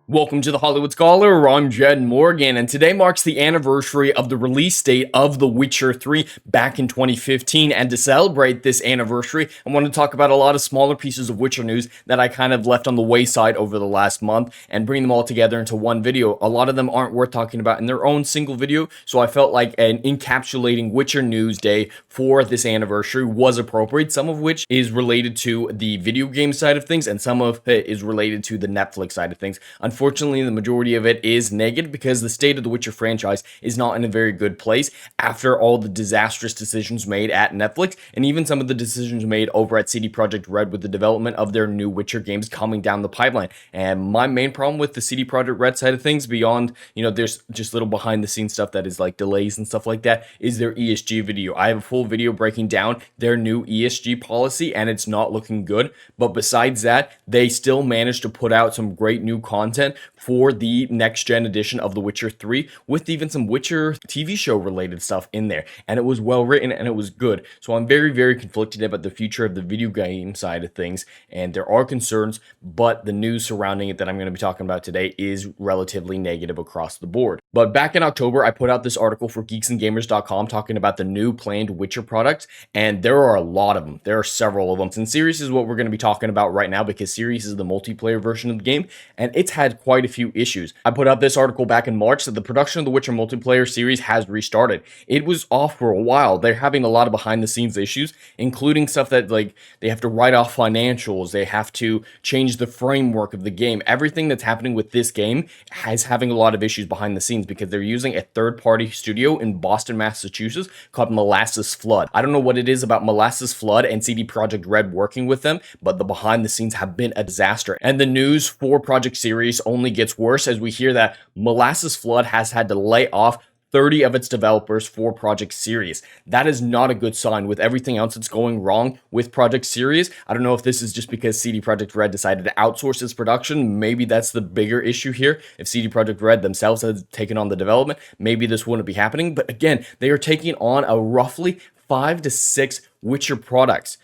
Welcome to the Hollywood Scholar. I'm Jed Morgan, and today marks the anniversary of the release date of The Witcher 3 back in 2015. And to celebrate this anniversary, I want to talk about a lot of smaller pieces of Witcher news that I kind of left on the wayside over the last month and bring them all together into one video. A lot of them aren't worth talking about in their own single video, so I felt like an encapsulating Witcher news day for this anniversary was appropriate, some of which is related to the video game side of things, and some of it is related to the Netflix side of things. Unfortunately, the majority of it is negative because the state of the Witcher franchise is not in a very good place after all the disastrous decisions made at Netflix and even some of the decisions made over at CD Projekt Red with the development of their new Witcher games coming down the pipeline. And my main problem with the CD Projekt Red side of things, beyond, there's just little behind the scenes stuff that is like delays and stuff like that, is their ESG video. I have a full video breaking down their new ESG policy and it's not looking good. But besides that, they still managed to put out some great new content for the next gen edition of The Witcher 3 with even some Witcher TV show related stuff in there, and it was well written and it was good. So I'm very conflicted about the future of the video game side of things, and there are concerns, but the news surrounding it that I'm going to be talking about today is relatively negative across the board. But back in October, I put out this article for geeksandgamers.com talking about the new planned Witcher products, and there are a lot of them. There are several of them, and Sirius is what we're going to be talking about right now because Sirius is the multiplayer version of the game, and it's had quite a few issues. I put out this article back in March that the production of the Witcher multiplayer series has restarted. It was off for a while. They're having a lot of behind the scenes issues, including stuff that like they have to write off financials, they have to change the framework of the game. Everything that's happening with this game is having a lot of issues behind the scenes because they're using a third-party studio in Boston, Massachusetts called Molasses Flood. I don't know what it is about Molasses Flood and CD Projekt Red working with them, but the behind the scenes have been a disaster. And the news for Project Sirius only gets worse as we hear that Molasses Flood has had to lay off 30 of its developers for Project Sirius. That is not a good sign with everything else that's going wrong with Project Sirius. I don't know if this is just because CD Projekt Red decided to outsource its production. Maybe that's the bigger issue here. If CD Projekt Red themselves had taken on the development, maybe this wouldn't be happening. But again, they are taking on a roughly 5 to 6 Witcher products.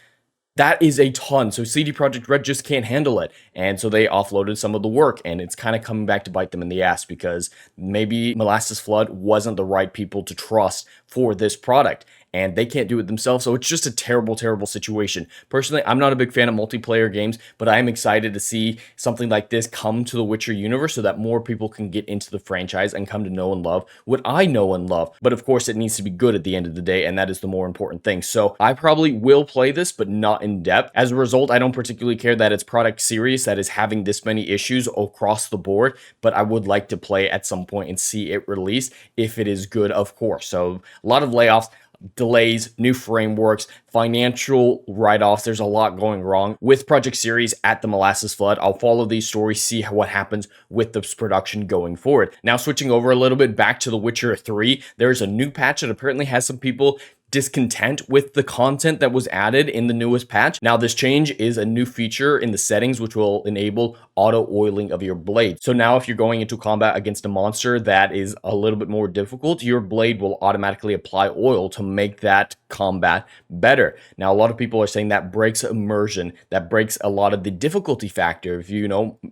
That is a ton, so CD Projekt Red just can't handle it, and so they offloaded some of the work, and it's kind of coming back to bite them in the ass because maybe Molasses Flood wasn't the right people to trust for this product, and they can't do it themselves, so it's just a terrible situation. Personally, I'm not a big fan of multiplayer games, but I am excited to see something like this come to the Witcher universe so that more people can get into the franchise and come to know and love what I know and love. But of course, it needs to be good at the end of the day, and that is the more important thing. So I probably will play this, but not in depth. As a result, I don't particularly care that it's Project Sirius that is having this many issues across the board, but I would like to play at some point and see it released if it is good, of course. So a lot of layoffs, delays, new frameworks, financial write-offs. There's a lot going wrong with Project Sirius at the Molasses Flood. I'll follow these stories, see what happens with this production going forward. Now, switching over a little bit back to The Witcher 3, there's a new patch that apparently has some people discontent with the content that was added in the newest patch. Now, this change is a new feature in the settings which will enable auto oiling of your blade. So now if you're going into combat against a monster that is a little bit more difficult, your blade will automatically apply oil to make that combat better. Now, a lot of people are saying that breaks immersion, that breaks a lot of the difficulty factor if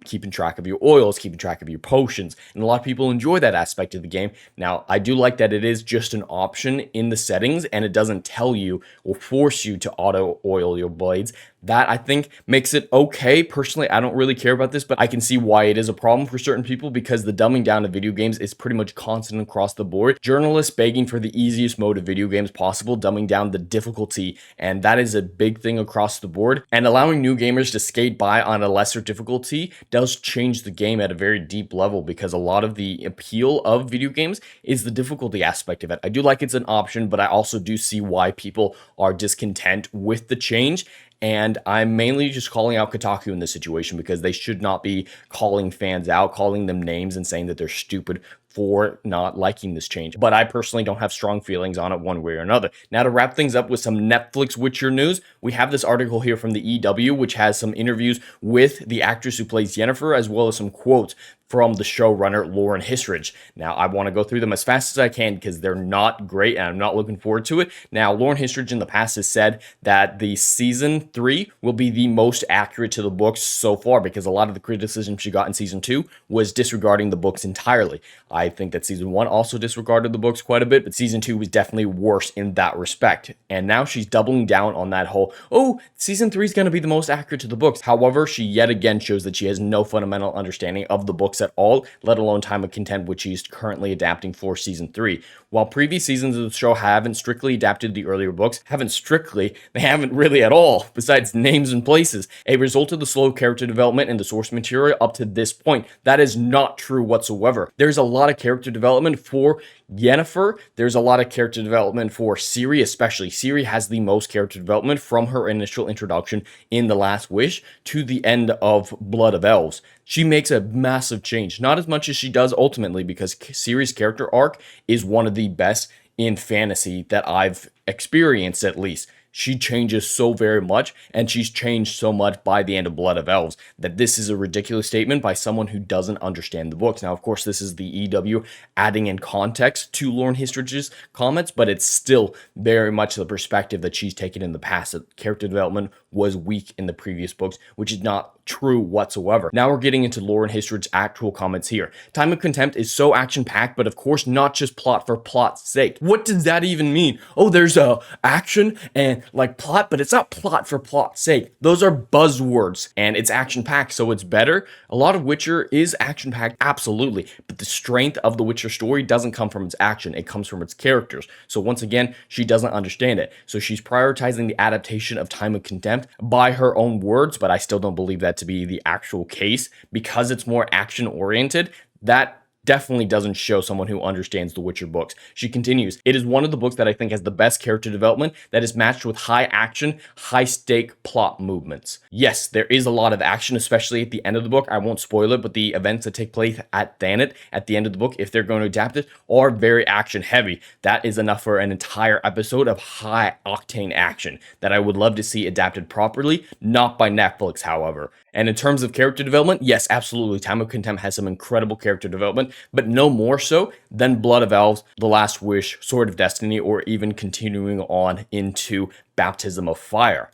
keeping track of your oils, keeping track of your potions, and a lot of people enjoy that aspect of the game. Now, I do like that it is just an option in the settings and it doesn't tell you or force you to auto oil your blades. That, I think, makes it okay. Personally, I don't really care about this, but I can see why it is a problem for certain people because the dumbing down of video games is pretty much constant across the board. Journalists begging for the easiest mode of video games possible, dumbing down the difficulty, and that is a big thing across the board. And allowing new gamers to skate by on a lesser difficulty does change the game at a very deep level because a lot of the appeal of video games is the difficulty aspect of it. I do like it's an option, but I also do see why people are discontent with the change. And I'm mainly just calling out Kotaku in this situation because they should not be calling fans out, calling them names and saying that they're stupid for not liking this change, but I personally don't have strong feelings on it one way or another. Now, to wrap things up with some Netflix Witcher news, we have this article here from the EW, which has some interviews with the actress who plays Yennefer, as well as some quotes from the showrunner Lauren Hissrich. Now, I want to go through them as fast as I can because they're not great and I'm not looking forward to it. Now, Lauren Hissrich in the past has said that the season 3 will be the most accurate to the books so far because a lot of the criticism she got in season 2 was disregarding the books entirely. I think that season 1 also disregarded the books quite a bit, but season 2 was definitely worse in that respect. And now she's doubling down on that whole, oh, season 3 is going to be the most accurate to the books. However, she yet again shows that she has no fundamental understanding of the books at all, let alone Time of Contempt, which she's currently adapting for season 3. While previous seasons of the show haven't strictly adapted the earlier books, they haven't really at all, besides names and places, a result of the slow character development in the source material up to this point. That is not true whatsoever. There's a lot of character development for Yennefer. There's a lot of character development for Ciri, especially. Ciri has the most character development from her initial introduction in The Last Wish to the end of Blood of Elves. She makes a massive change, not as much as she does ultimately, because Ciri's character arc is one of the best in fantasy that I've experienced, at least. She changes so very much, and she's changed so much by the end of Blood of Elves that this is a ridiculous statement by someone who doesn't understand the books. Now, of course, this is the EW adding in context to Lauren Histrich's comments, but it's still very much the perspective that she's taken in the past, that character development was weak in the previous books, which is not true whatsoever. Now we're getting into Lauren Histrich's actual comments here. Time of Contempt is so action-packed, but of course not just plot for plot's sake. What does that even mean? Oh, there's action and like plot, but it's not plot for plot's sake. Those are buzzwords, and it's action-packed, so it's better. A lot of Witcher is action-packed, absolutely, but the strength of the Witcher story doesn't come from its action, it comes from its characters. So once again, she doesn't understand it. So she's prioritizing the adaptation of Time of Contempt by her own words, but I still don't believe that to be the actual case because it's more action oriented. That definitely doesn't show someone who understands the Witcher books. She continues, it is one of the books that I think has the best character development that is matched with high action, high stake plot movements. Yes, there is a lot of action, especially at the end of the book. I won't spoil it, but the events that take place at Thanet at the end of the book, if they're going to adapt it, are very action heavy. That is enough for an entire episode of high octane action that I would love to see adapted properly, not by Netflix, however. And in terms of character development, yes, absolutely, Time of Contempt has some incredible character development, but no more so than Blood of Elves, The Last Wish, Sword of Destiny, or even continuing on into Baptism of Fire.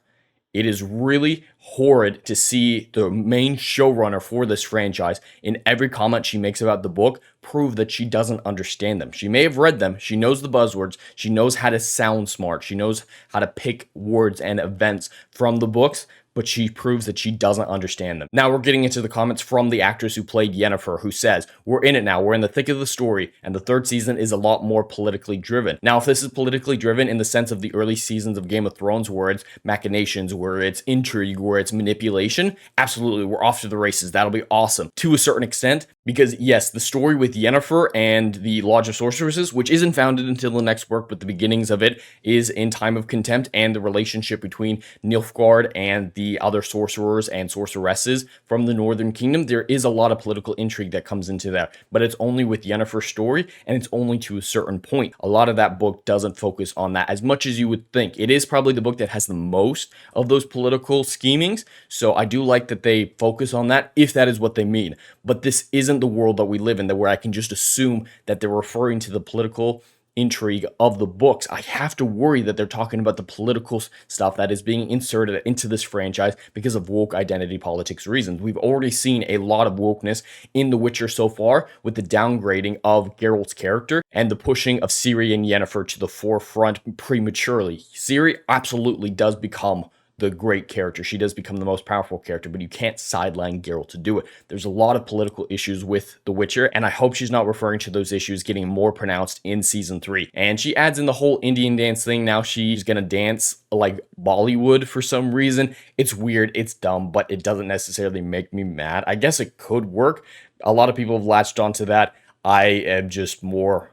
It is really horrid to see the main showrunner for this franchise, in every comment she makes about the book, prove that she doesn't understand them. She may have read them, she knows the buzzwords, she knows how to sound smart, she knows how to pick words and events from the books, but she proves that she doesn't understand them. Now we're getting into the comments from the actress who played Yennefer, who says, we're in it now, we're in the thick of the story, and the third season is a lot more politically driven. Now, if this is politically driven in the sense of the early seasons of Game of Thrones, where it's machinations, where it's intrigue, where it's manipulation, absolutely, we're off to the races. That'll be awesome to a certain extent, because yes, the story with Yennefer and the Lodge of Sorceresses, which isn't founded until the next work, but the beginnings of it is in Time of Contempt, and the relationship between Nilfgaard and the other sorcerers and sorceresses from the Northern Kingdom, there is a lot of political intrigue that comes into that, but it's only with Yennefer's story, and it's only to a certain point. A lot of that book doesn't focus on that as much as you would think. It is probably the book that has the most of those political schemings, so I do like that they focus on that, if that is what they mean. But this isn't the world that we live in, that where I can just assume that they're referring to the political intrigue of the books. I have to worry that they're talking about the political stuff that is being inserted into this franchise because of woke identity politics reasons. We've already seen a lot of wokeness in The Witcher so far, with the downgrading of Geralt's character and the pushing of Ciri and Yennefer to the forefront prematurely. Ciri absolutely does become the great character. She does become the most powerful character, but you can't sideline Geralt to do it. There's a lot of political issues with The Witcher, and I hope she's not referring to those issues getting more pronounced in season 3. And she adds in the whole Indian dance thing. Now she's gonna dance like Bollywood for some reason. It's weird, it's dumb, but it doesn't necessarily make me mad. I guess it could work. A lot of people have latched onto that. I am just more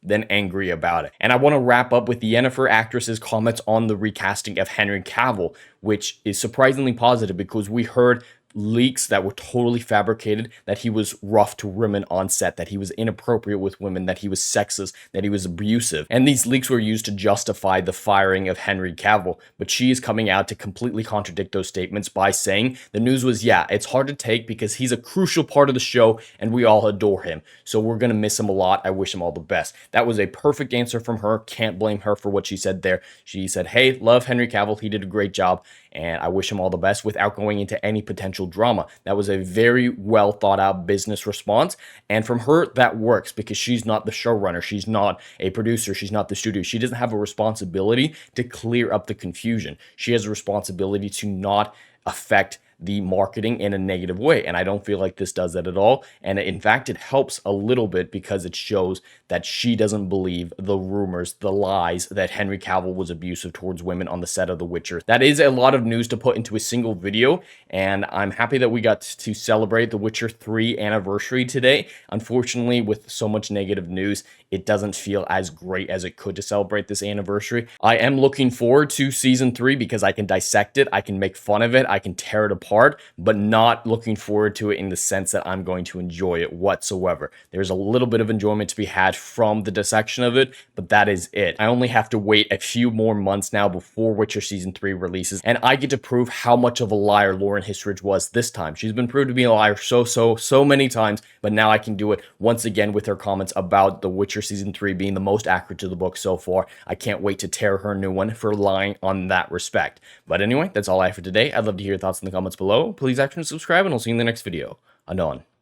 than angry about it. And I want to wrap up with the Yennefer actress's comments on the recasting of Henry Cavill, which is surprisingly positive because we heard leaks that were totally fabricated, that he was rough to women on set, that he was inappropriate with women, that he was sexist, that he was abusive. And these leaks were used to justify the firing of Henry Cavill. But she is coming out to completely contradict those statements by saying the news was, yeah, it's hard to take because he's a crucial part of the show and we all adore him. So we're going to miss him a lot. I wish him all the best. That was a perfect answer from her. Can't blame her for what she said there. She said, hey, love Henry Cavill. He did a great job and I wish him all the best, without going into any potential drama. That was a very well thought out business response. And from her, that works because she's not the showrunner. She's not a producer. She's not the studio. She doesn't have a responsibility to clear up the confusion. She has a responsibility to not affect the marketing in a negative way. And I don't feel like this does that at all. And in fact, it helps a little bit because it shows that she doesn't believe the rumors, the lies that Henry Cavill was abusive towards women on the set of The Witcher. That is a lot of news to put into a single video. And I'm happy that we got to celebrate The Witcher 3 anniversary today. Unfortunately, with so much negative news, it doesn't feel as great as it could to celebrate this anniversary. I am looking forward to season 3 because I can dissect it, I can make fun of it, I can tear it apart, but not looking forward to it in the sense that I'm going to enjoy it whatsoever. There's a little bit of enjoyment to be had from the dissection of it, but that is it. I only have to wait a few more months now before Witcher season 3 releases, and I get to prove how much of a liar Lauren Hissrich was this time. She's been proved to be a liar so many times, but now I can do it once again with her comments about The Witcher season 3 being the most accurate to the book so far. I can't wait to tear her a new one for lying on that respect. But anyway, that's all I have for today. I'd love to hear your thoughts in the comments below. Please action and subscribe, and I'll see you in the next video. Anon.